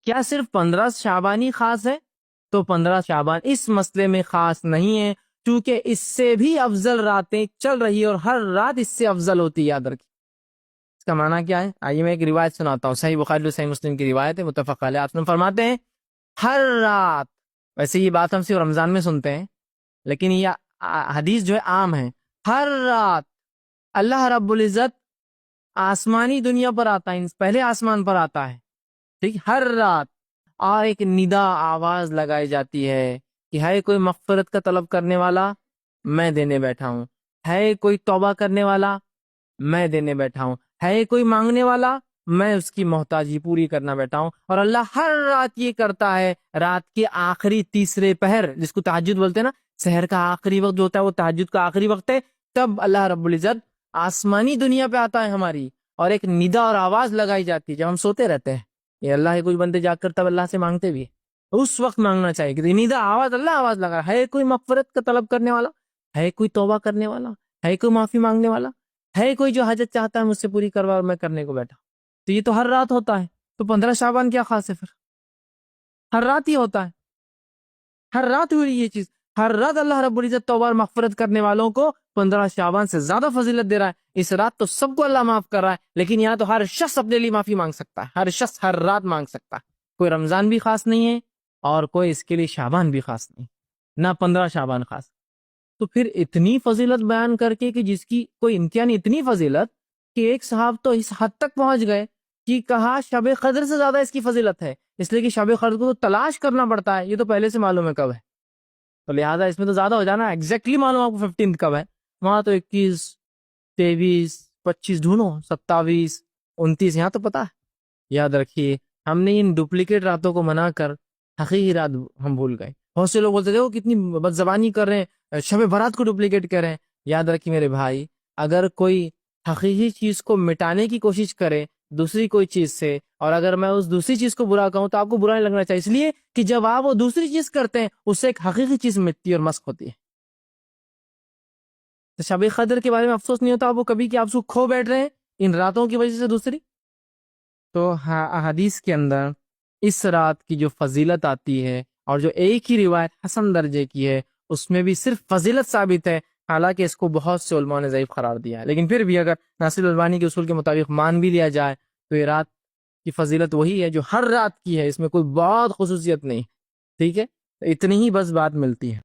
کیا صرف 15 شعبان ہی خاص ہے؟ تو 15 شعبان اس مسئلے میں خاص نہیں ہے، چونکہ اس سے بھی افضل راتیں چل رہی ہے اور ہر رات اس سے افضل ہوتی ہے، یاد رکھیں۔ اس کا معنی کیا ہے؟ آئیے میں ایک روایت سناتا ہوں، صحیح بخاری اور صحیح مسلم کی روایت ہے، متفق علیہ۔ آپ فرماتے ہیں ہر رات، ویسے یہ بات ہم صرف رمضان میں سنتے ہیں لیکن یہ حدیث جو ہے عام ہے، ہر رات اللہ رب العزت آسمانی دنیا پر آتا ہے، پہلے آسمان پر آتا ہے، ٹھیک، ہر رات، اور ایک ندا آواز لگائی جاتی ہے کہ ہے کوئی مغفرت کا طلب کرنے والا، میں دینے بیٹھا ہوں، ہے کوئی توبہ کرنے والا، میں دینے بیٹھا ہوں، ہے کوئی مانگنے والا، میں اس کی محتاجی پوری کرنا بیٹھا ہوں۔ اور اللہ ہر رات یہ کرتا ہے، رات کے آخری تیسرے پہر، جس کو تہجد بولتے ہیں نا، سحر کا آخری وقت جو ہوتا ہے وہ تہجد کا آخری وقت ہے، تب اللہ رب العزت آسمانی دنیا پہ آتا ہے ہماری، اور ایک ندا اور آواز لگائی جاتی ہے جب ہم سوتے رہتے ہیں۔ یہ اللہ کے کچھ بندے جا کر تب اللہ سے مانگتے بھی ہیں، اس وقت مانگنا چاہیے کہ ندا آواز، اللہ آواز لگا ہے کوئی مغفرت کا طلب کرنے والا، ہے کوئی توبہ کرنے والا، ہے کوئی معافی مانگنے والا، ہے کوئی جو حاجت چاہتا ہے مجھ سے پوری کروا، اور میں کرنے کو بیٹھا۔ تو یہ تو ہر رات ہوتا ہے، تو 15 شعبان کیا خاص ہے؟ پھر ہر رات ہی ہوتا ہے، ہر رات ہوئی یہ چیز، ہر رات اللہ رب العزت توبہ اور مغفرت کرنے والوں کو 15 شعبان سے زیادہ فضیلت دے رہا ہے۔ اس رات تو سب کو اللہ معاف کر رہا ہے، لیکن یہاں تو ہر شخص اپنے لیے معافی مانگ سکتا ہے، ہر شخص ہر رات مانگ سکتا ہے، کوئی رمضان بھی خاص نہیں ہے اور کوئی اس کے لیے شعبان بھی خاص نہیں، نہ 15 شعبان خاص۔ تو پھر اتنی فضیلت بیان کر کے کہ جس کی کوئی امتحان، اتنی فضیلت کہ ایک صاحب تو اس حد تک پہنچ گئے کہ کہا شب قدر سے زیادہ اس کی فضیلت ہے، اس لیے کہ شب قدر کو تو تلاش کرنا پڑتا ہے، یہ تو پہلے سے معلوم ہے کب ہے، تو لہٰذا اس میں تو زیادہ ہو جانا، ایگزیکٹلی معلوم آپ کو 15 کب ہے، وہاں تو 21، 23، 25 ڈھونڈو، 27، 29، یہاں تو پتا ہے۔ یاد رکھیے، ہم نے ان ڈپلیکیٹ راتوں کو منا کر حقیقی رات ہم بھول گئے۔ بہت سے لوگ بولتے تھے وہ کتنی بد زبانی کر رہے ہیں، شب برات کو ڈپلیکیٹ کر رہے ہیں۔ یاد رکھیے میرے بھائی، اگر کوئی حقیقی چیز کو مٹانے کی کوشش کرے دوسری کوئی چیز سے، اور اگر میں اس دوسری چیز کو برا کہوں تو آپ کو برا نہیں لگنا چاہیے، اس لیے کہ جب آپ وہ دوسری چیز کرتے ہیں اس سے ایک حقیقی چیز مٹتی ہے اور مسخ ہوتی ہے۔ تو شب قدر کے بارے میں افسوس نہیں ہوتا آپ کو کبھی کہ آپ اس کو کھو بیٹھ رہے ہیں ان راتوں کی وجہ سے دوسری؟ تو حدیث کے اندر اس رات کی جو فضیلت آتی ہے، اور جو ایک ہی روایت حسن درجے کی ہے، اس میں بھی صرف فضیلت ثابت ہے، حالانکہ اس کو بہت سے علماء نے ضعیف قرار دیا ہے، لیکن پھر بھی اگر ناصر الالبانی کے اصول کے مطابق مان بھی لیا جائے تو یہ رات کی فضیلت وہی ہے جو ہر رات کی ہے، اس میں کوئی بہت خصوصیت نہیں، ٹھیک ہے؟ اتنی ہی بس بات ملتی ہے۔